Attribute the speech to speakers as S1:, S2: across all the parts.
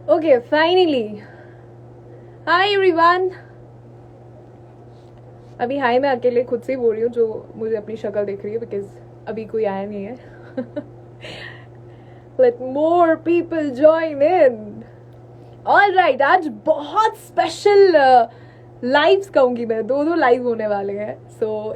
S1: Okay, finally. Hi everyone. अभी हाय मैं अकेले खुद से ही बोल रही हूँ जो मुझे अपनी शक्ल देख रही है बिकॉज अभी कोई आया नहीं है. Let more people join in. All right, आज बहुत स्पेशल लाइव्स कहूँगी मैं. दो लाइव होने वाले हैं.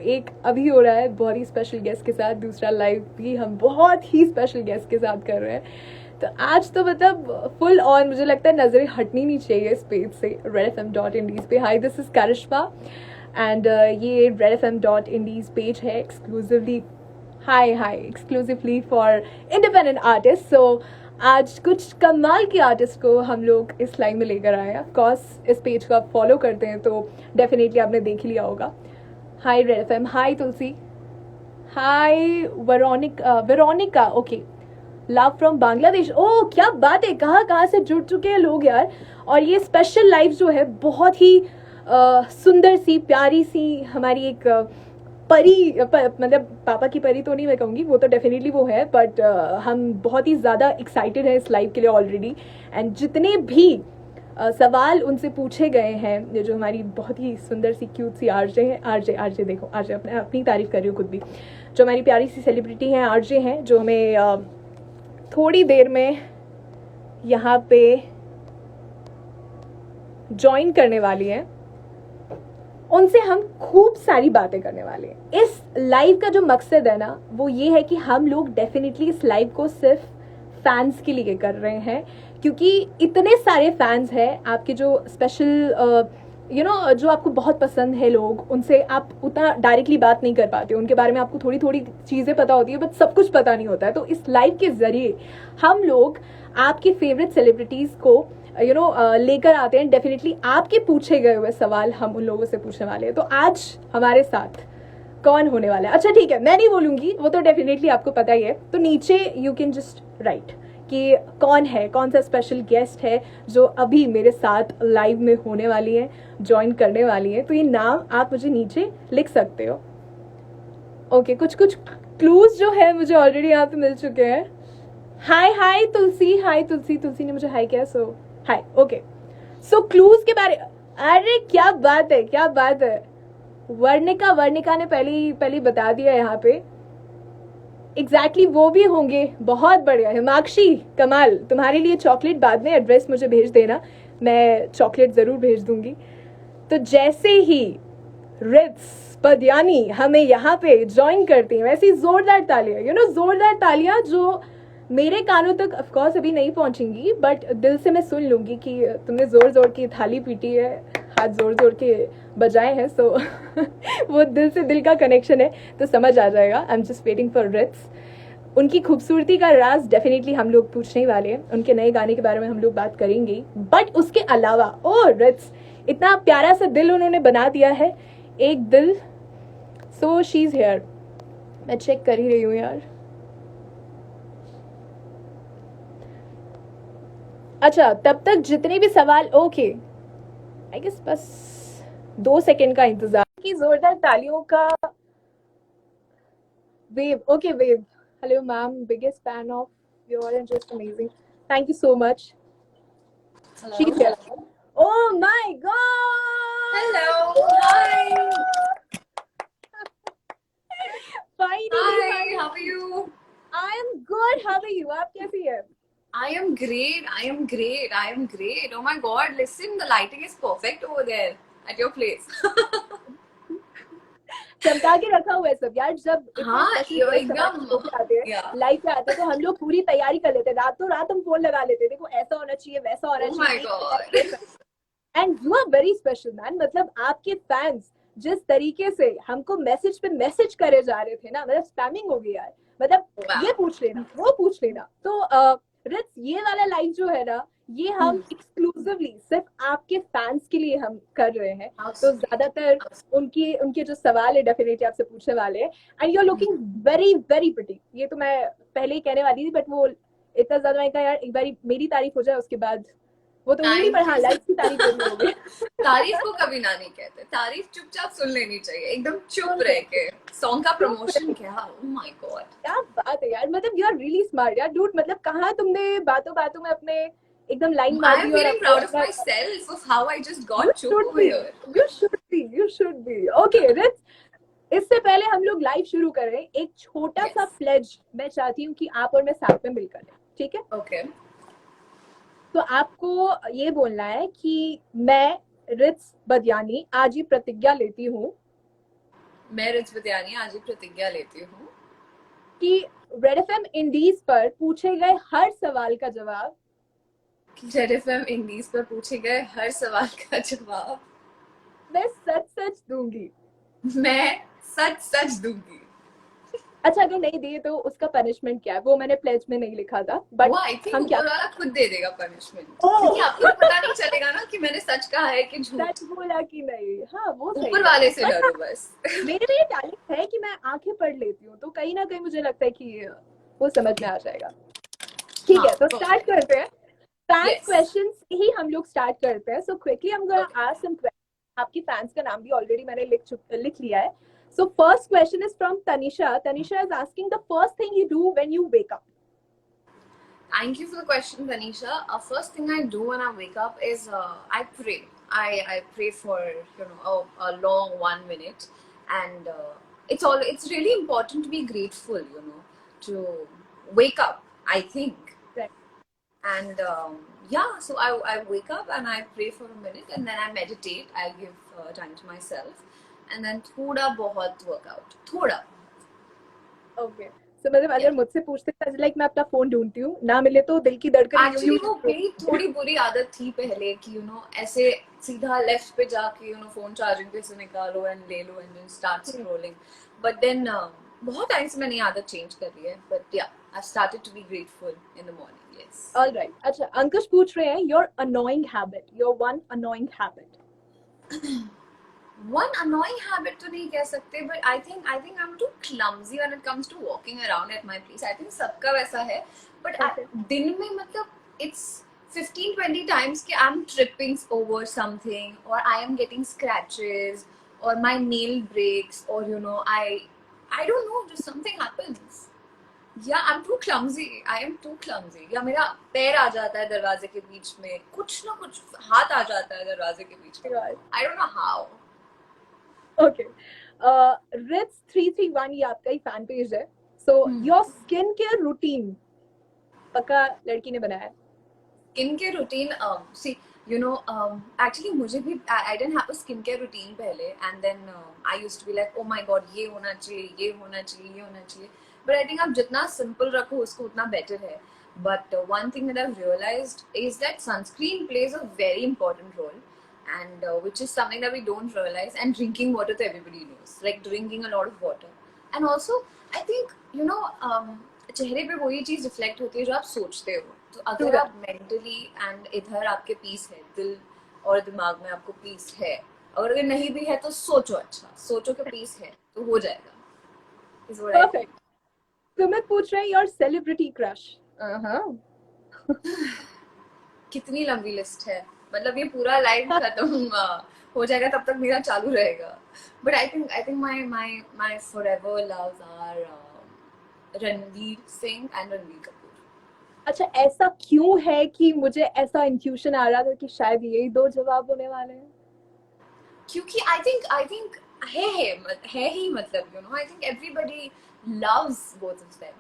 S1: एक अभी हो रहा है बहुत ही स्पेशल गेस्ट के साथ. दूसरा लाइव भी हम बहुत ही स्पेशल गेस्ट के साथ कर रहे हैं. तो आज तो मतलब फुल ऑन मुझे लगता है नजरें हटनी नहीं चाहिए इस पेज से. redfm.indies पे. Hi, this is Karishma and ये redfm.indies पेज है exclusively. Hi exclusively for independent artist. So आज कुछ कमाल के आर्टिस्ट को हम लोग इस लाइन में लेकर आए हैं. ऑफकोर्स इस पेज को आप फॉलो करते हैं तो डेफिनेटली आपने देख लिया होगा. Hi red FM. Hi Tulsi. Hi Veronica. Okay, love from Bangladesh. Oh क्या बात है, कहाँ से जुड़ चुके हैं लोग यार. और ये स्पेशल लाइव जो है बहुत ही सुंदर सी प्यारी सी हमारी एक परी मतलब पापा की परी तो नहीं मैं कहूँगी, वो तो डेफिनेटली वो है, बट हम बहुत ही ज़्यादा एक्साइटेड हैं इस लाइव के लिए ऑलरेडी. एंड जितने भी सवाल उनसे पूछे गए हैं, ये जो हमारी बहुत ही सुंदर सी क्यूट सी आरजे हैं. आरजे देखो, आरजे अपनी तारीफ कर रही हूँ खुद भी. जो हमारी प्यारी सी सेलिब्रिटी हैं, आरजे हैं, जो हमें थोड़ी देर में यहाँ पे ज्वाइन करने वाली हैं, उनसे हम खूब सारी बातें करने वाले हैं. इस लाइव का जो मकसद है ना वो ये है कि हम लोग डेफिनेटली इस लाइव को सिर्फ फैंस के लिए कर रहे हैं, क्योंकि इतने सारे फैंस हैं आपके जो स्पेशल जो आपको बहुत पसंद है लोग, उनसे आप उतना डायरेक्टली बात नहीं कर पाते. उनके बारे में आपको थोड़ी थोड़ी चीज़ें पता होती है बट सब कुछ पता नहीं होता है. तो इस लाइव के जरिए हम लोग आपके फेवरेट सेलिब्रिटीज़ को लेकर आते हैं. डेफिनेटली आपके पूछे गए हुए सवाल हम उन लोगों से पूछने वाले हैं. तो आज हमारे साथ कौन होने वाला है? अच्छा ठीक है, मैं नहीं बोलूंगी, वो तो डेफिनेटली आपको पता ही है. तो नीचे यू कैन जस्ट राइट कि कौन है, कौन सा स्पेशल गेस्ट है जो अभी मेरे साथ लाइव में होने वाली है, ज्वाइन करने वाली है. तो ये नाम आप मुझे नीचे लिख सकते हो. ओके, कुछ क्लूज जो है मुझे ऑलरेडी यहाँ पे मिल चुके हैं. हाय तुलसी. हाय तुलसी ने मुझे हाय किया. सो हाय. ओके, सो क्लूज के बारे. अरे क्या बात है. वर्णिका ने पहले बता दिया यहाँ पे. एग्जैक्टली वो भी होंगे. बहुत बढ़िया. हिमाक्षी कमाल. तुम्हारे लिए चॉकलेट बाद में, एड्रेस मुझे भेज देना, मैं चॉकलेट जरूर भेज दूंगी. तो जैसे ही रित्स पदयानी हमें यहाँ पे ज्वाइन करती हैं, वैसी जोरदार तालियां, जोरदार तालियां जो मेरे कानों तक ऑफ कोर्स अभी नहीं पहुंचेंगी, बट दिल से मैं सुन लूंगी कि तुमने जोर की थाली पीटी है, हाथ जोर के बजाए हैं. सो वो दिल से दिल का कनेक्शन है, तो समझ आ जाएगा. I am just waiting for Rits. उनकी खूबसूरती का राज डेफिनेटली हम लोग पूछने ही वाले हैं. उनके नए गाने के बारे में हम लोग बात करेंगे, बट उसके अलावा ओ रित्स, इतना प्यारा सा दिल उन्होंने बना दिया है, एक दिल. So she is here. मैं चेक कर ही रही हूँ यार. अच्छा, तब तक जितने भी सवाल. ओके, आई गेस बस 2 सेकेंड का इंतजार की जोरदार तालियों का wave. Okay wave. Hello ma'am, biggest fan of your and just amazing. Thank you so much. She is. Oh my god!
S2: Hello. Hi.
S1: Finally.
S2: Hi. How are you?
S1: I am good. How are you? आप कैसी है?
S2: I am great. Oh my god, listen, the lighting is perfect over there at your place.
S1: चमका के रखा हुआ है सब यार. जब
S2: हाँ, एकदम.
S1: आते हैं लाइव पे आते हैं तो हम लोग पूरी तैयारी कर लेते हैं. रातों रात हम फोन लगा लेते हैं, देखो ऐसा होना चाहिए, वैसा होना
S2: Oh my
S1: चाहिए.
S2: god.
S1: And you are very special man. मतलब आपके फैंस जिस तरीके से हमको मैसेज पे मैसेज करे जा रहे थे ना, मतलब स्पैमिंग हो गई यार. मतलब
S2: Wow.
S1: ये पूछ लेना, वो पूछ लेना. तो रित्स, ये वाला लाइव जो है ना, ये हम एक्सक्लूसिवली सिर्फ आपके फैंस के लिए हम कर रहे हैं. तो ज्यादातर उनके जो सवाल है डेफिनेटली आपसे पूछने वाले हैं. And you are looking very very pretty. ये तो मैं पहले ही कहने वाली थी, बट वो इतना ज्यादा मैं कहा यार एक बार मेरी तारीफ हो जाए, उसके बाद वो तो नहीं, पर हाँ लाइफ की तारीफ करनी होगी.
S2: तारीफ को कभी ना नहीं कहते. तारीफ चुपचाप सुन लेनी चाहिए, एकदम चुप रह के. सॉन्ग का प्रमोशन क्या. Oh my god.
S1: क्या बात है यार. मतलब यू आर रियली स्मार्ट यार डूड. मतलब कहाँ तुमने बातों बातों में अपने एकदम लाइन मार
S2: I am
S1: दी और
S2: feeling
S1: आपको
S2: proud of
S1: अपना
S2: myself of how I just
S1: you
S2: got Chup
S1: should
S2: over
S1: be
S2: here.
S1: you should be okay Rich, इससे पहले हम लोग लाइव शुरू करें, एक छोटा सा
S2: Yes.
S1: प्लेज मैं चाहती हूँ कि आप और मैं साथ में मिलकर लें, ठीक है?
S2: Okay.
S1: तो आपको ये बोलना है कि मैं रित्स बदियानी आज ये प्रतिज्ञा लेती हूँ
S2: मैं रिच विद्यानी आज ही प्रतिज्ञा लेती हूँ
S1: कि रेड एफएम इंडीज पर पूछे गए हर सवाल का जवाब
S2: कि रेड एफएम इंडीज पर पूछे गए हर सवाल का जवाब
S1: मैं सच सच दूंगी।
S2: मैं सच सच दूंगी।
S1: अच्छा अगर नहीं दिए तो उसका पनिशमेंट क्या है वो मैंने प्लेज में नहीं लिखा था, बट
S2: वो आई थिंक
S1: हम क्या
S2: ऊपर वाला खुद दे देगा पनिशमेंट,
S1: ओह
S2: क्योंकि आपको तो पता नहीं चलेगा ना कि मैंने सच कहा है कि झूठ।
S1: सच बोला कि नहीं, हाँ वो सही
S2: ऊपर
S1: है।
S2: वाले से
S1: बट
S2: डरो बस।
S1: मेरे में ये टैलेंट है कि मैं आंखें पढ़ लेती हूँ, तो कहीं ना कहीं मुझे लगता है कि वो समझ में आ जाएगा। ठीक
S2: हाँ
S1: है तो स्टार्ट
S2: परफेक्ट।
S1: करते हैं। फैंस
S2: यस
S1: क्वेश्चन से ही हम लोग स्टार्ट करते हैं। सो क्विकली हम गोना आस्क सम क्वेश्चन। आपकी फैंस का नाम भी ऑलरेडी मैंने लिख लिया है। So first question is from Tanisha. Tanisha is asking the first thing you do when you wake up.
S2: Thank you for the question, Tanisha. First thing I do when I wake up is I pray. I pray for a long 1 minute, and it's really important to be grateful, to wake up. I think, and yeah, so I wake up and I pray for a minute, and then I meditate. I give time to myself, and then thoda bahut workout. Thoda.
S1: Okay so मतलब
S2: Yeah.
S1: अगर मुझसे पूछते तो like मैं अपना phone ढूंढती हूँ, ना मिले तो दिल की धड़कन यूं
S2: एक्चुअली वो
S1: यूं
S2: मेरी थोड़ी बुरी आदत थी पहले कि ऐसे सीधा लेफ्ट पे जाके फोन चार्जिंग पे से निकालो एंड ले लो and then start scrolling, but then बहुत टाइम से मैंने आदत चेंज कर ली है, but yeah I started to be grateful in the morning. Yes.
S1: Alright. अच्छा अंकुश पूछ रहे हैं your annoying habit, your one annoying habit.
S2: One annoying habit to नहीं कह सकते, but I think I'm too clumsy when it comes to walking around at my place. I think सबका वैसा है, but
S1: Okay.
S2: दिन में मतलब it's 15-20 times कि I'm tripping over something or I am getting scratches or my nail breaks or I don't know, just something happens. Yeah, I'm too clumsy. I am too clumsy. या मेरा पैर आ जाता है दरवाजे के बीच में, कुछ ना कुछ हाथ आ जाता है दरवाजे के बीच में. I don't know how.
S1: Okay Rits 331 ये आपका ही फैन पेज है। So your skin care routine पक्का लड़की ने बनाया है।
S2: स्किन केयर रूटीन सी actually मुझे भी I didn't have a skin care routine पहले, and then I used to be like oh my god ये होना चाहिए ये होना चाहिए ये होना चाहिए, but I think आप जितना simple रखो उसको उतना better है. But one thing that I've realized is that sunscreen plays a very important role, and which is something that we don't realize, and drinking water to everybody knows, like drinking a lot of water. And also I think चेहरे पे वही चीज reflect होती है जो आप सोचते हो, तो अगर आप मेंटली एंड इधर आपके पीस है, दिल और दिमाग में आपको पीस है, और अगर नहीं भी है तो सोचो, अच्छा सोचो कि पीस है तो हो जाएगा.
S1: परफेक्ट। सुमित पूछ रहे हैं योर सेलिब्रिटी क्रश।
S2: कितनी लंबी लिस्ट है, मतलब ये पूरा लाइव खत्म हो जाएगा तब तक मेरा चालू रहेगा, but I think my forever loves are Ranveer Singh and Ranveer Kapoor.
S1: अच्छा ऐसा क्यों है कि मुझे ऐसा इंट्यूशन आ रहा था कि शायद यही दो जवाब होने वाले हैं?
S2: क्योंकि आई थिंक है ही, मतलब I think everybody loves both of them.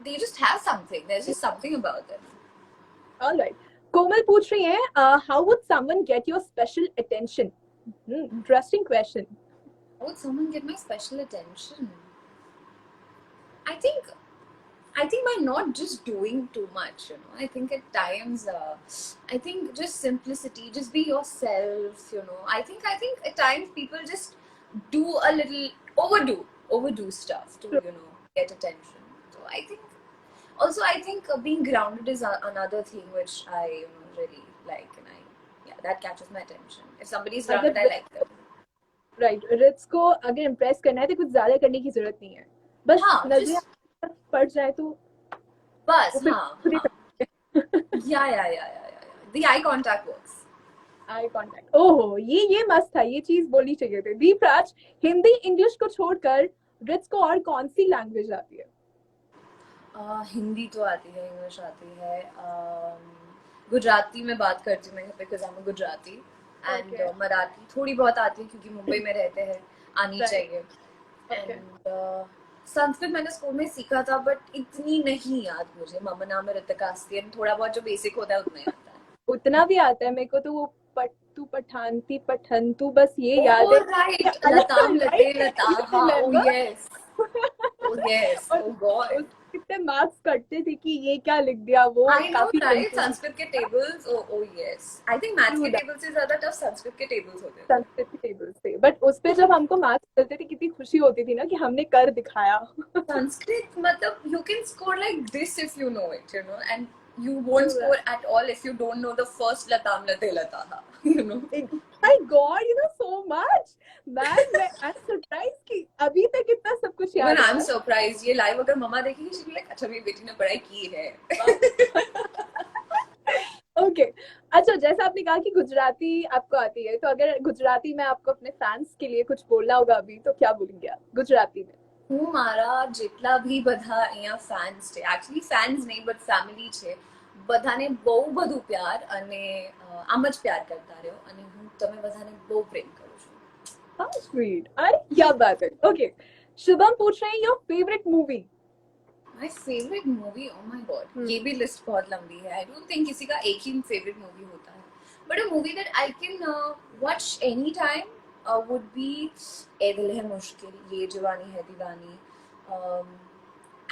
S2: They just have something. There's just something about them.
S1: All right. कोमल पूछ रही है how would someone get your special attention? Interesting question.
S2: How would someone get my special attention? I think by not just doing too much, I think at times I think just simplicity, just be yourself, I think at times people just do a little overdo stuff to get attention. So I think being grounded is another thing which I really like, and that catches my attention. If somebody's grounded, I like them.
S1: Right. Rits को अगर impress करना है तो कुछ ज्यादा करने की जरूरत नहीं है, बस नजरें पड़ जाए तो
S2: बस. The eye contact works.
S1: Eye contact. ओहो ये मस्त था, ये चीज बोलनी चाहिए थी। दीपराज, हिंदी इंग्लिश को छोड़कर रिट्स को और कौन सी लैंग्वेज आती है?
S2: हिंदी तो आती है, इंग्लिश आती है, गुजराती में बात करती हूँ मैं because I am Gujarati and
S1: Okay.
S2: Marathi थोड़ी बहुत आती है क्योंकि मुंबई में रहते हैं, आनी
S1: Right.
S2: चाहिए।
S1: Okay.
S2: एंड संस्कृत मैंने स्कूल में सीखा था बट इतनी नहीं याद मुझे। मम नाम ऋतिकास्ती, थोड़ा बहुत जो बेसिक होता है उतना ही आता है।
S1: उतना भी आता है मेरे को तो वो पट्टू पठानती पठंतू बस ये याद
S2: ओह
S1: है क्या
S2: राइट,
S1: अलग सा
S2: लताम लते
S1: राइट
S2: लता,
S1: यू
S2: हाँ ओ
S1: रिमेम्बर
S2: यस, ओ यस,
S1: और
S2: ओ गॉड।
S1: उसके कितने मार्क्स कटते थे कि ये क्या लिख दिया वो
S2: आई नो
S1: काफी
S2: राइट,
S1: कंफ्यूज
S2: संस्कृत के tables, oh oh yes, I think maths
S1: थ्रू
S2: के टेबल से ज्यादा टफ संस्कृत के टेबल्स होते थे।
S1: संस्कृत के टेबल से बट उस पे जब हमको मार्क्स मिलते थे कितनी खुशी होती थी ना कि हमने कर दिखाया
S2: संस्कृत मतलब you can score like this if you know it, you know, and you won't score at all if you don't know the first latam late lataha, you know.
S1: My God you know so much man मैं I am surprise कि अभी तक इतना सब कुछ
S2: Even
S1: याद है
S2: I'm
S1: यार
S2: surprised, ये live अगर मम्मा देखेगी she'll be like अच्छा मेरी बेटी ने पढ़ाई की है।
S1: ओके अच्छा जैसा आपने कहा कि गुजराती आपको आती है तो अगर गुजराती में आपको अपने फैंस के लिए कुछ बोलना होगा अभी तो क्या बोलेंगे आप गुजराती में
S2: હું મારા જેટલા બી બધા અહીંયા ફેન્સ છે, એકચ્યુઅલી ફેન્સ નહીં બટ ફેમિલી છે, બધાને બહુ બધું પ્યાર અને આમ જ પ્યાર કરતા રહ્યો અને હું તમે બધાને બહુ પ્રેમ કરું છું।
S1: हाँ स्वीट अरे क्या बात है ओके शुभम पूछ रहे हैं your favourite movie
S2: my favourite movie, O my God, ये भी लिस्ट बहुत लंबी है। आई डोंट थिंक किसी का एक ही फेवरेट मूवी होता है, but a movie that I can watch any time would be Ae Dil Hai Mushkil, Yeh Jawaani Hai Deewani,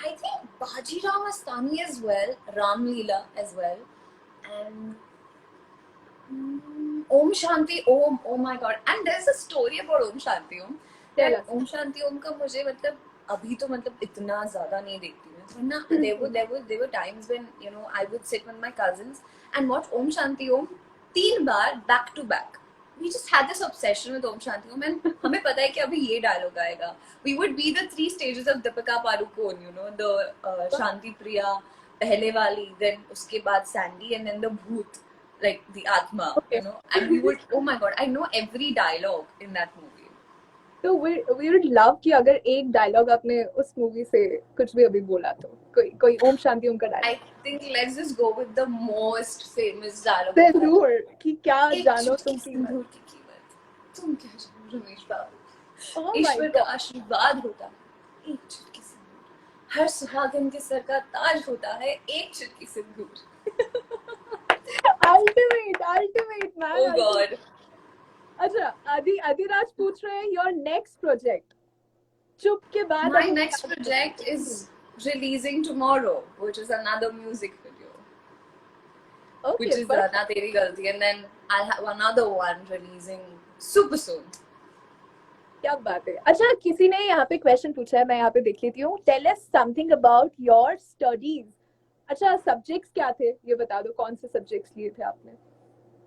S2: I think Bajirao Mastani as well, Ramleela as well, and Om Shanti Om, oh my god, and there's a story about Om Shanti Om,
S1: tell
S2: that
S1: us
S2: Om Shanti Om का मुझे मतलब अभी तो मतलब इतना ज्यादा नहीं देखती मैं, वरना there were times when you know I would sit with my cousins and watch Om Shanti Om 3 bar back to back. We just had this obsession with Om Shanti Om and हमें पता है कि अभी ये dialogue आएगा। We would be the 3 stages of Deepika Padukone, you know, the Shanti Priya पहले वाली, then उसके बाद Sandy and then the Bhoot, like the Atma,
S1: okay
S2: you know, and we would, oh my god, I know every dialogue in that movie.
S1: तो we would love कि अगर एक dialogue आपने उस मूवी से कुछ भी अभी बोला तो कोई कोई ओम शांति ओम का
S2: I
S1: dialogue
S2: think let's just go with the most famous dialogue of that
S1: जरूर
S2: movie.
S1: कि क्या
S2: एक
S1: जानो
S2: चुटकी
S1: तुम कीमत
S2: सिंदूर की कीमत, तुम क्या जानो रमेश बाबू,
S1: ओह माय
S2: ईश्वर का
S1: गॉड
S2: आशीर्वाद होता है एक चुटकी सिंदूर, हर सुहागन के सर का ताज होता है एक चुटकी सिंदूर।
S1: Ultimate ultimate man
S2: Oh
S1: ultimate
S2: god,
S1: अच्छा आदिराज पूछ रहे हैं योर नेक्स्ट प्रोजेक्ट चुप के बाद
S2: my
S1: अब हम क्या
S2: next project is releasing tomorrow, which is another music video, which
S1: okay
S2: is
S1: but
S2: Na Teri Galti, and then I'll have another one releasing super soon.
S1: क्या बात है अच्छा किसी ने यहाँ पे क्वेश्चन पूछा है मैं यहाँ पे देख लेती हूँ tell us something about your studies अच्छा सब्जेक्ट्स क्या थे ये बता दो कौन से सब्जेक्ट्स लिए थे आपने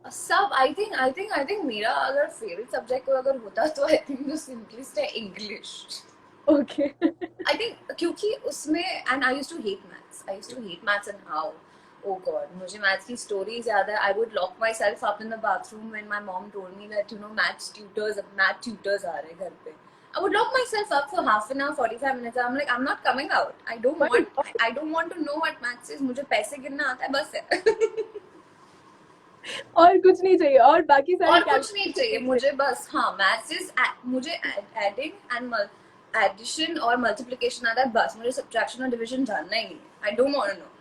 S2: सब आई थिंक मेरा अगर फेवरेट सब्जेक्ट कोई अगर होता तो आई थिंक जो सिंपलेस्ट है इंग्लिश।
S1: ओके
S2: आई थिंक क्योंकि उसमें and I used to hate maths, I used to hate maths and how, oh god, मुझे मैथ्स की स्टोरीज याद है। I would lock myself up in the bathroom when my mom told me that you know math tutors आ रहे हैं घर पे। I would lock myself up for half an hour, 45 minutes. I'm like, I'm not coming out. I don't want to know what maths is. मुझे पैसे गिनना आता है बस है।
S1: और कुछ नहीं चाहिए और बाकी सारे
S2: और कुछ नहीं चाहिए मुझे, बस हाँ मैथ्स इज, मुझे एडिंग एंड एडिशन और मल्टीप्लिकेशन आता है बस, मुझे सब्ट्रैक्शन और डिवीजन जानना ही नहीं। I don't want to know.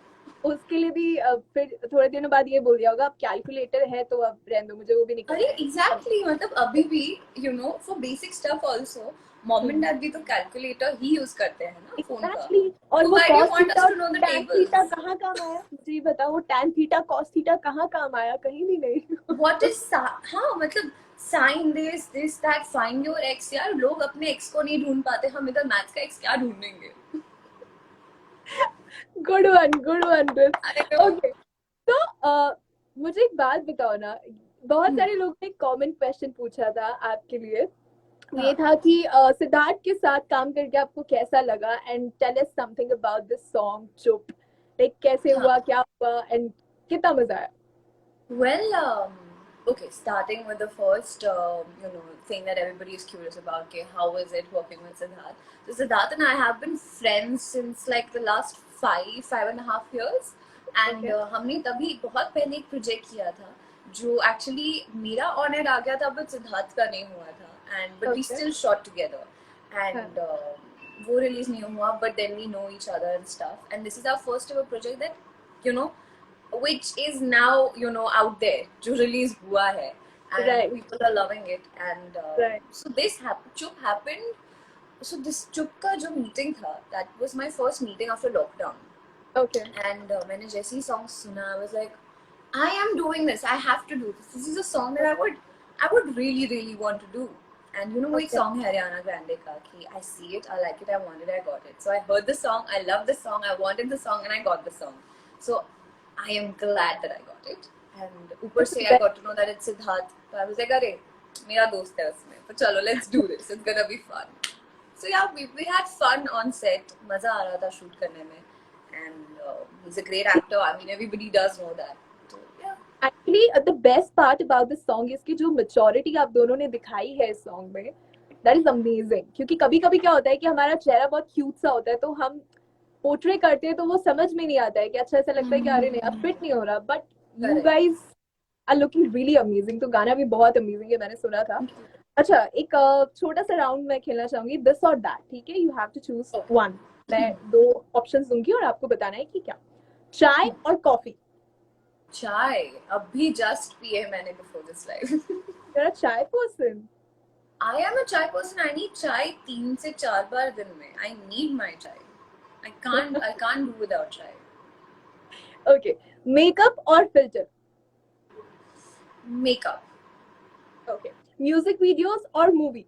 S1: उसके लिए भी फिर थोड़े दिनों बाद ये बोल दिया होगा अब कैलकुलेटर है तो अब रहने दो मुझे वो भी नहीं
S2: अरे
S1: करना है
S2: एग्जैक्टली मतलब अभी भी you know for basic stuff also mom and dad भी तो कैलकुलेटर ही यूज करते हैं ना फोन का।
S1: एग्जैक्टली और
S2: So
S1: वो
S2: why do you
S1: cos
S2: want
S1: theta
S2: us
S1: और
S2: to know the
S1: tan theta
S2: tables?
S1: कहाँ काम आया मुझे ये बताओ वो टैन थीटा कॉस थीटा कहाँ काम आया कहीं भी नहीं
S2: What is हाँ मतलब sine this that find your X, यार लोग अपने एक्स को नहीं ढूंढ पाते, हम इधर मैथ्स का एक्स क्या ढूंढेंगे।
S1: Good one this
S2: I know.
S1: Okay तो मुझे एक बात बताओ ना बहुत सारे लोगों ने कॉमन क्वेश्चन पूछा था आपके लिए ये था कि सिद्धार्थ के साथ काम करके आपको कैसा लगा and tell us something about this song Chup like कैसे
S2: हाँ
S1: हुआ क्या हुआ एंड कितना मजा आया
S2: well, okay, starting with the first you know thing that everybody is curious about, okay, how is it working with Siddharth? So Siddharth and I have been friends since like the last 5.5 years, and
S1: Okay.
S2: हमने तभी बहुत पहले एक project किया था जो actually मेरा on air आ गया था बट सिद्धार्थ का नहीं हुआ था and but we
S1: Okay.
S2: Still shot together
S1: हाँ.
S2: एंड वो रिलीज नहीं हुआ but then we know each other and stuff and this is our first ever project that you know which is now out there जो release हुआ है and
S1: Right.
S2: people are loving it and
S1: Right.
S2: so this Chup happened so this Chup का जो meeting था that was my first meeting after lockdown
S1: Okay.
S2: and मैंने जैसे ही song सुना I was like I am doing this I have to do this is a song that I would really want to do and वो एक
S1: Okay.
S2: song है Ariana Grande का कि I see it I like it I want it I got it so I heard the song I loved the song I wanted the song and I got the song so I am glad that I got it and ऊपर से I got to know that it's Siddharth so I was like अरे मेरा दोस्त है उसमें तो चलो let's do this it's gonna be fun so yeah we had fun on set मजा आ रहा था shoot करने में and he's a great actor I mean everybody does know that so yeah
S1: Actually, the best part about this song is कि जो maturity आप दोनों ने दिखाई है इस song में, that is amazing. क्योंकि कभी कभी क्या होता है कि हमारा चेहरा बहुत cute सा होता है तो हम पोर्ट्रे करते हैं तो वो समझ में नहीं आता है कि अच्छा ऐसा लगता है कि अरे नहीं अब फिट नहीं हो रहा but you
S2: Correct.
S1: Guys are looking really amazing तो गाना भी बहुत अमेजिंग है मैंने सुना था अच्छा एक छोटा सा राउंड मैं खेलना चाहूंगी दिस और दैट ठीक है you have to choose one मैं दो ऑप्शंस दूंगी और आपको बताना है कि क्या चाय और कॉफी
S2: चाय अभी जस्ट पिए मैंने before this live
S1: तेरा चाय person
S2: I am a chai person I need चाय 3 से 4 बार दिन में I need my चाय I can't do without chai
S1: okay makeup और filter
S2: makeup
S1: okay music videos और मूवी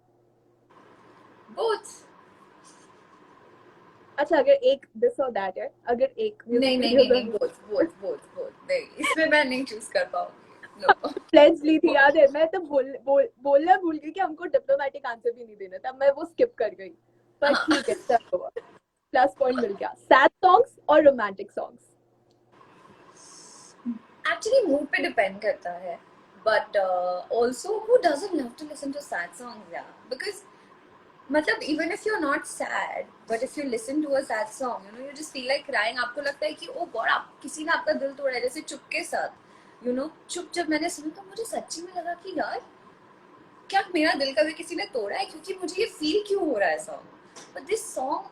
S2: both
S1: अच्छा अगर एक दिस और दैट है अगर एक
S2: नहीं both नहीं इसमें मैं नहीं चूज कर पाऊंगी no
S1: प्लेज ली थी याद है मैं तो बोलना भूल गई कि हमको डिप्लोमेटिक आंसर भी नहीं देना था मैं वो स्किप कर गई पर ठीक है चलो प्लस पॉइंट मिल गया सैड सॉन्ग्स और रोमांटिक सॉन्ग्स
S2: actually mood पे depend करता है but also who doesn't love to listen to sad songs yeah because मतलब even if you're not sad but if you listen to a sad song you just feel like crying आपको लगता है कि oh god आप किसी ने आपका दिल तोड़ा है जैसे चुप के साथ चुप जब मैंने सुना तो मुझे सच्ची में लगा कि यार क्या मेरा दिल कभी किसी ने तोड़ा है क्योंकि मुझे ये फील क्यों हो रहा है song but this song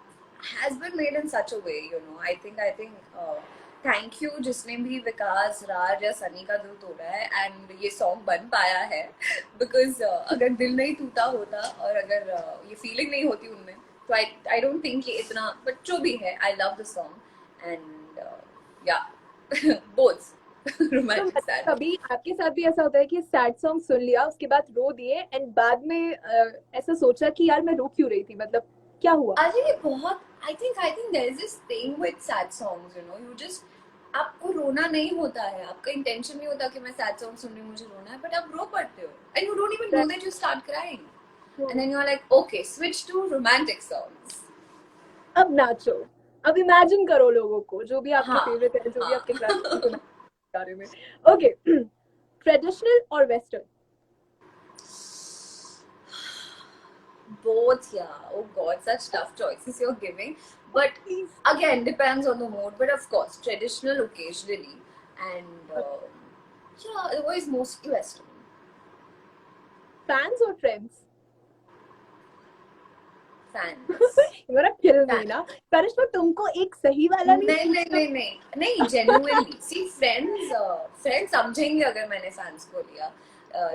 S2: has been made in such a way I think thank you जिसने भी विकास राज या सनी का दिल तोड़ा है एंड ये सॉन्ग बन पाया है बिकॉज अगर दिल नहीं टूटा होता और अगर ये फीलिंग नहीं होती उनमें तो आई डोंट थिंक ये इतना बट जो भी है I love the song and या बोथ रोमांटिक सैड
S1: कभी आपके साथ भी ऐसा होता है कि सैड सॉन्ग सुन लिया उसके बाद रो दिए एंड बाद में ऐसा सोचा कि यार मैं रो क्यों रही थी मतलब क्या हुआ
S2: अरे ये बहुत I think there is this thing with sad songs you just आपको रोना नहीं होता है आपका इंटेंशन नहीं होता कि मैं सैड सॉन्ग सुन रही हूँ मुझे रोना है बट आप रो पड़ते हो and you don't even know that you start crying and then you are like okay switch to romantic songs
S1: अब नाचो अब इमेजिन करो लोगों को जो भी आपके
S2: हाँ,
S1: फेवरेट है जो भी
S2: हाँ.
S1: आपके क्रश बारे में ओके ट्रेडिशनल और western
S2: both yeah oh god such tough choices you're giving but again depends on the mood but of course traditional occasionally and yeah otherwise mostly western
S1: fans और friends
S2: fans
S1: मेरा किल नहीं ना करिश्मा तुमको एक सही वाला
S2: नहीं genuinely see friends समझेंगे अगर मैंने fans को लिया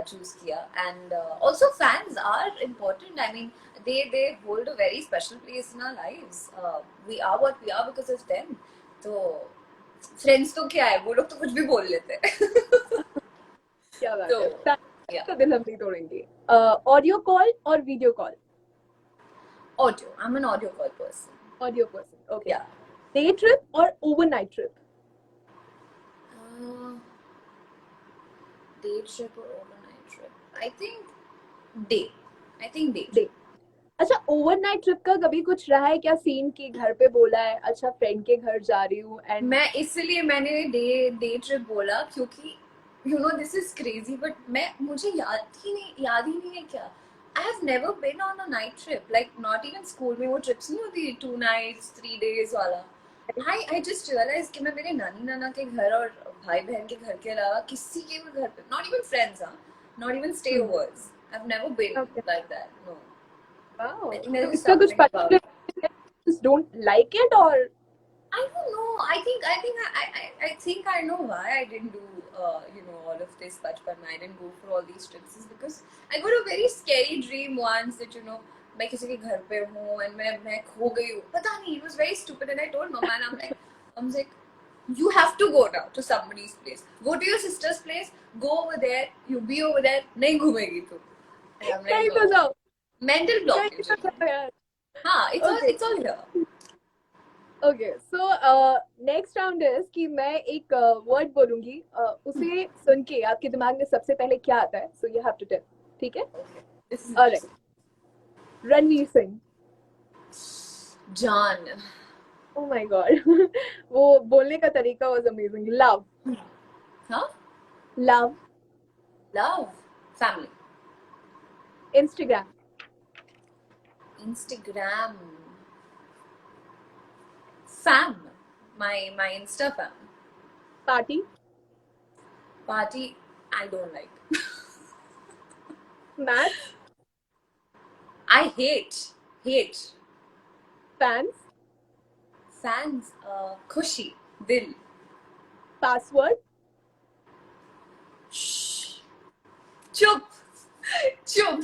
S2: choose किया and also fans are important I mean they hold a very special place in our lives we are what we are because of them तो friends तो क्या है वो लोग तो कुछ भी बोल लेते हैं
S1: क्या बात
S2: तो,
S1: है
S2: yeah.
S1: तो दिल हम नहीं तोड़ेंगे ऑडियो कॉल और video call
S2: audio I'm an audio call person
S1: audio person okay
S2: yeah
S1: day trip और overnight trip
S2: day trip or overnight trip I think day
S1: day अच्छा ओवरनाइट ट्रिप का कभी कुछ रहा है क्या सीन कि घर पे बोला है अच्छा फ्रेंड के घर जा रही हूँ एंड
S2: मैं इसलिए मैंने डे ट्रिप बोला क्योंकि दिस इज क्रेजी बट मुझे याद ही नहीं है क्या I have never been on a night trip like not even school में वो ट्रिप्स नहीं होती 2 nights 3 days वाला I just realized कि मैं मेरे नानी नाना के घर और भाई बहन के घर के अलावा किसी के भी घर पे, not even friends, not even stayovers. I've never been
S1: okay,
S2: like that. No,
S1: wow,
S2: I think there
S1: तो
S2: was
S1: इसका कुछ
S2: something about.
S1: Particular just don't like it और
S2: I don't know. I think I know why I didn't do all of this bachpan. I didn't go for all these trips is because I got a very scary dream once that मैं किसी के घर पे हूँ and मैं खो गई हूँ. पता नहीं. It was very stupid and I told mama and I'm like you have to go now to somebody's place. Go to your sister's place. Go over there. You be over there. नहीं घूमेगी तू. And I'm like
S1: कहीं तो जाओ,
S2: mental
S1: कहीं
S2: blockage.
S1: तो जाओ यार.
S2: हाँ,
S1: okay,
S2: it's all here.
S1: Okay, so next round is कि मैं एक वर्ड बोलूंगी, उसे सुन के आपके दिमाग में सबसे पहले क्या आता है, so you have to tell. ठीक है?
S2: Okay. This is
S1: alright.
S2: interesting.
S1: Ranveer Singh.
S2: John.
S1: Oh my god. वो बोलने का तरीका was amazing. Love.
S2: Huh?
S1: Love.
S2: Love. Family.
S1: Instagram.
S2: Instagram. Fam. My Insta fam.
S1: Party.
S2: Party. I don't like.
S1: Maths.
S2: I hate.
S1: Fans.
S2: Fans. Khushi. Dil.
S1: Password.
S2: Shh. Chup. Chup.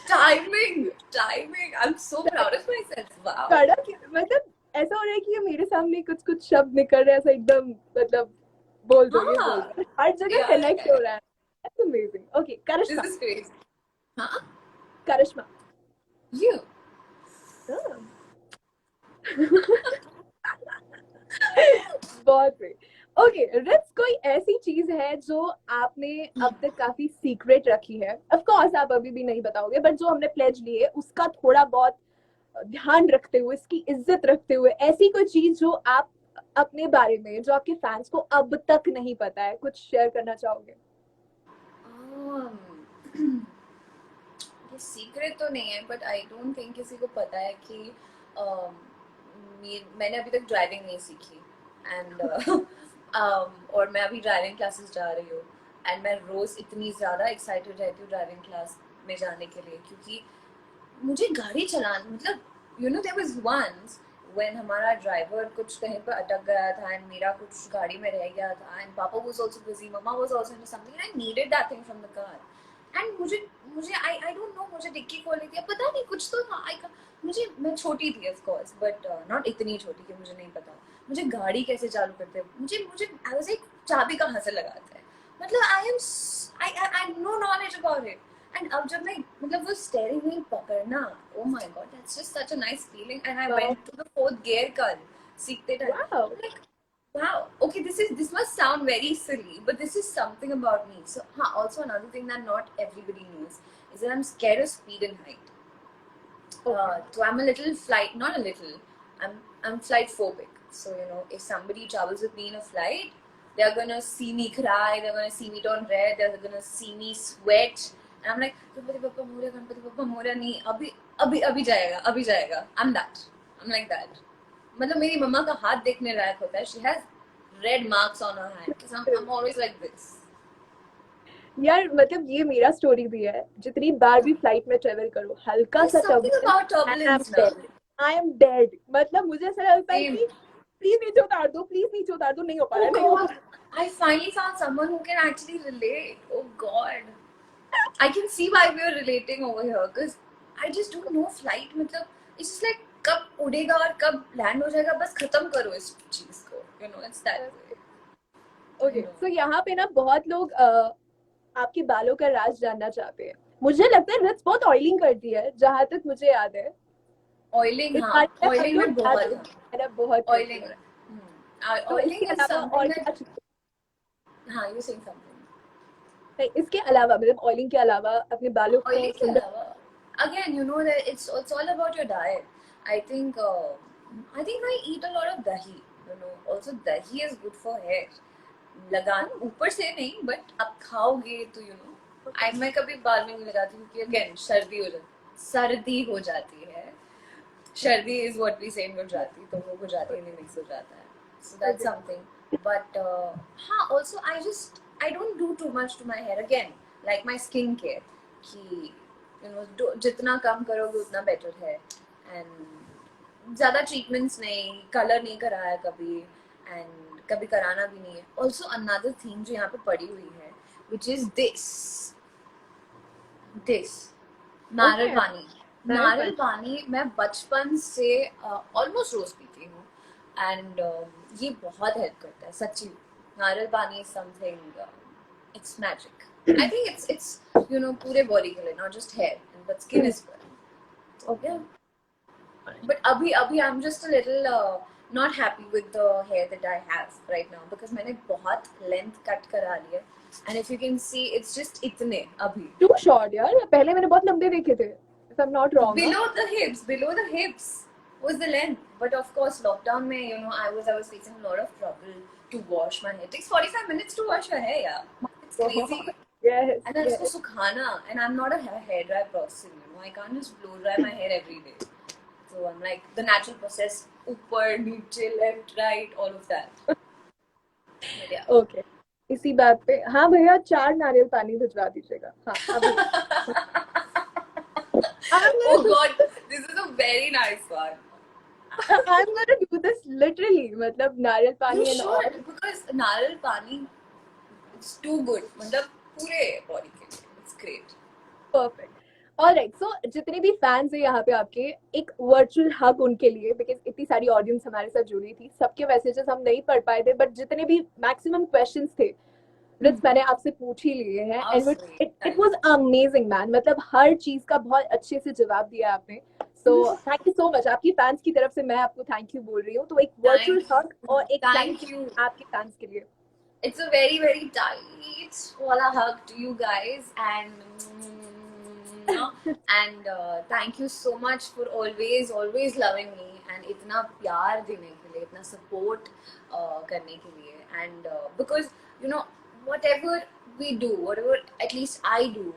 S2: Timing. I'm so proud of myself. Wow.
S1: कड़क, मतलब ऐसा हो रहा है कि ये मेरे सामने कुछ कुछ शब्द निकल रहे हैं ऐसा एकदम, मतलब बोल दो, ये बोल
S2: हाँ.
S1: दो, हर जगह
S2: Yeah.
S1: कनेक्ट हो रहा है. That's amazing. Okay,
S2: This
S1: Karishma.
S2: is crazy. Huh?
S1: Karishma.
S2: You.
S1: हाँ. बहुत सही. ओके, रिट्स, कोई ऐसी चीज है जो आपने अब तक काफी सीक्रेट रखी है? ऑफ कोर्स आप अभी भी नहीं बताओगे, बट जो हमने प्लेज ली है उसका थोड़ा बहुत ध्यान रखते हुए, इसकी इज्जत रखते हुए, ऐसी कोई चीज जो आप अपने बारे में, जो आपके फैंस को अब तक नहीं पता है, कुछ शेयर करना चाहोगे?
S2: ये सीक्रेट तो नहीं है बट आई डोंट थिंक किसी को पता है कि मैंने अभी तक ड्राइविंग नहीं सीखी एंड और मैं अभी ड्राइविंग क्लासेस जा रही हूँ एंड मैं रोज इतनी ज़्यादा एक्साइटेड रहती हूँ ड्राइविंग क्लास में जाने के लिए क्योंकि मुझे गाड़ी चलाना मतलब देयर वाज वंस व्हेन हमारा ड्राइवर कुछ कहीं पर अटक गया था एंड मेरा कुछ गाड़ी में रह गया था एंड पापा वाज आल्सो बिजी मम्मा was also into something and I needed that thing from the car and मुझे मुझे आई डोंट नो मुझे डिक्की खोलनी थी पता नहीं कुछ तो था मुझे मैं छोटी थी ऑफ कोर्स बट नॉट इतनी छोटी कि मुझे नहीं पता मुझे गाड़ी कैसे चालू करते हैं मुझे मुझे आई वाज लाइक चाबी कहाँ से लगाते हैं मतलब I know knowledge about it and अब जब मैं मतलब वो स्टीयरिंग व्हील पकड़ना oh my god that's just such a nice feeling and I went to the fourth gear कल सीखते time
S1: wow.
S2: Like wow okay this must sound very silly but this is something about me so also another thing that not everybody knows is that I'm scared of speed and height so I'm a little flight not a little I'm flight phobic so if somebody travels with me in a flight they're gonna see me cry they're gonna see me turn red they're gonna see me sweat and I'm like Ganpati Bappa Morya नहीं अभी जाएगा I'm like that मतलब मेरी मम्मा का हाथ देखने लायक होता है she has red marks on her hand because I'm always like this
S1: यार मतलब ये मेरा स्टोरी भी है, जितनी बार भी फ्लाइट में ट्रेवल करो, हल्का
S2: there's
S1: सा
S2: something about turbulence now
S1: I am dead, मतलब मुझे ऐसा लगता है
S2: same
S1: कि प्लीज नीचे उतार दो, प्लीज नीचे उतार दो, नहीं हो पा रहा
S2: oh
S1: है, नहीं हो पा
S2: god I finally found someone who can actually relate oh god I can see why we are relating over here because I just don't know flight मतलब it's just like कब उड़ेगा और कब लैंड हो जाएगा बस खत्म करो इस चीज को it's that way
S1: रहा. ओके, सो यहाँ पे ना बहुत लोग आपके बालों का राज जानना चाहते हैं. मुझे लगता है रिट्स बहुत ऑयलिंग करती है, जहां तक मुझे याद है.
S2: ऑयलिंग
S1: इस
S2: हाँ
S1: बात में हम
S2: ऑयलिंग
S1: लोग
S2: में बहुत है
S1: मेरा बहुत करती
S2: ऑयलिंग
S1: है. तो इसके
S2: ऑयलिंग इज
S1: अलावा और
S2: समथिंग
S1: क्या
S2: दैट हाँ यू सेइंग समथिंग
S1: नहीं, इसके अलावा मतलब ऑयलिंग के अलावा अपने बालों को
S2: ऑयलिंग के
S1: सुंदर.
S2: अलावा again that it's all about your diet I think I eat a lot of dahi also dahi is good for hair लगान ऊपर से नहीं बट अब खाओगे तो मैं कभी बाल में नहीं लगाती क्योंकि अगेन सर्दी हो जाती है शर्दी is what we say in Gujarati, तो वो गुजराती में mix हो जाता है. So that's
S1: Okay.
S2: something. But हाँ, also I don't do too much to my hair again, like my skin care, कि जितना कम करोगे उतना better है, and ज़्यादा treatments नहीं, color नहीं कराया कभी, and कभी कराना भी नहीं है. Also another thing जो यहाँ पे पड़ी हुई है, which is this नारियल
S1: Okay.
S2: पानी. नारियल पानी मैं बचपन से ऑलमोस्ट रोज पीती हूँ, एंड ये बहुत हेल्प करता है सच्ची. नारियल पानी is something, it's magic. I think it's पूरे बॉडी के लिए, not just hair but skin as well.
S1: Okay.
S2: But अभी I'm just a little not happy with the hair that I have right now, because मैंने बहुत length cut करा लिया, and if you can see it's just इतने अभी.
S1: Too short यार. पहले मैंने बहुत लंबे देखे थे. If I'm not wrong.
S2: Below the hips was the length. But of course lockdown में I was facing a lot of trouble to wash my hair. It takes 45 minutes to wash your hair, yeah. It's crazy.
S1: Yes.
S2: And then उसको सुखाना, and I'm not a hair dry person, I can't just blow dry my hair every day. So I'm like the natural process, ऊपर नीचे left right all of that. But yeah.
S1: Okay. इसी बात पे हाँ भैया 4 नारियल पानी भिजवा दीजिएगा. हाँ अभी.
S2: Oh God, this is a very nice one.
S1: I'm gonna do this literally. मतलब नारियल
S2: You
S1: पानी and all.
S2: should, because नारियल पानी, it's too good. मतलब पूरे body के लिए, it's great.
S1: Perfect. Alright, so जितने भी फैंस हैं यहाँ पे आपके, एक वर्चुअल हग उनके लिए, बिकॉज इतनी सारी ऑडियंस हमारे साथ जुड़ी थी. सबके मैसेजेस हम नहीं पढ़ पाए थे, बट जितने भी मैक्सिमम क्वेश्चंस थे रिट्स मैंने आपसे पूछ ही लिए हैं, and it was amazing man. मतलब हर चीज का बहुत अच्छे से जवाब दिया आपने. So thank you so much. आपकी फैंस की तरफ से मैं आपको थैंक यू बोल रही हूँ. तो एक वर्चुअल हग और एक थैंक यू आपके फैंस के लिए.
S2: It's a very, very tight wala hug to you guys, and thank you so much for always loving me, and इतना प्यार देने के लिए, इतना support करने के लिए, and because whatever we do, whatever at least I do,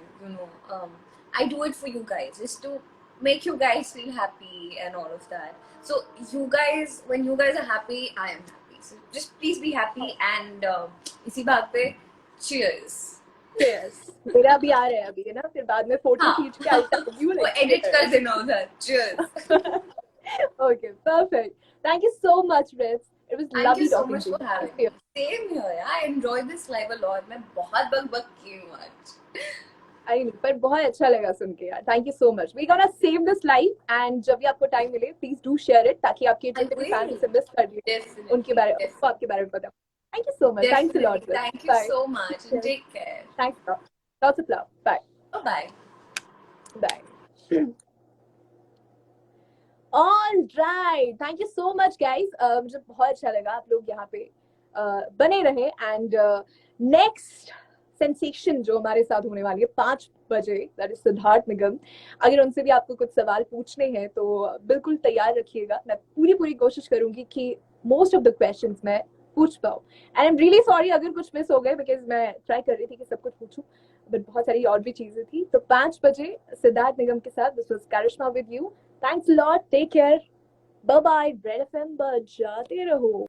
S2: I do it for you guys, just to make you guys feel happy and all of that. So you guys, when you guys are happy, I am happy. So just please be happy, and इसी बात पे cheers.
S1: Cheers. मेरा भी आ रहा है अभी, है ना. फिर बाद में फोटो खींच के
S2: वो edit कर देना उधर. Cheers.
S1: Okay, perfect. Thank you so much, Riz. It was
S2: Thank
S1: lovely
S2: you so
S1: talking
S2: much
S1: to you.
S2: for having me. Same here. Yeah, I enjoyed this live a lot. मैं बहुत बक की हूँ आज.
S1: I know, पर बहुत अच्छा लगा सुन के यार. Thank you so much. We gonna save this live, and जब भी आपको टाइम मिले, please do share it, ताकि आपके जितने भी फैंस से मिस कर लिए उनके बारे में, आपके बारे में पता. Thank you so much. Thanks a lot.
S2: Thank you so much, and take care.
S1: Thanks a lot. Lots of love. Bye.
S2: Bye.
S1: Bye. All right. Thank you so much, guys. मुझे बहुत अच्छा लगा आप लोग यहाँ पे बने रहे, and next सेंसेशन जो हमारे साथ होने वाली है 5 बजे, दैट इज सिद्धार्थ निगम. अगर उनसे भी आपको कुछ सवाल पूछने हैं तो बिल्कुल तैयार रखिएगा. मैं पूरी कोशिश करूंगी कि मोस्ट ऑफ द क्वेश्चंस मैं पूछ पाऊँ, and I am really sorry अगर कुछ मिस हो गए, बिकॉज मैं ट्राई कर रही थी कि सब कुछ पूछूं, बट बहुत सारी और भी चीजें थी. तो 5 बजे सिद्धार्थ निगम के साथ. This was Karishma with you. Thanks lot. Take care. Bye bye. Red FM बजाते रहो.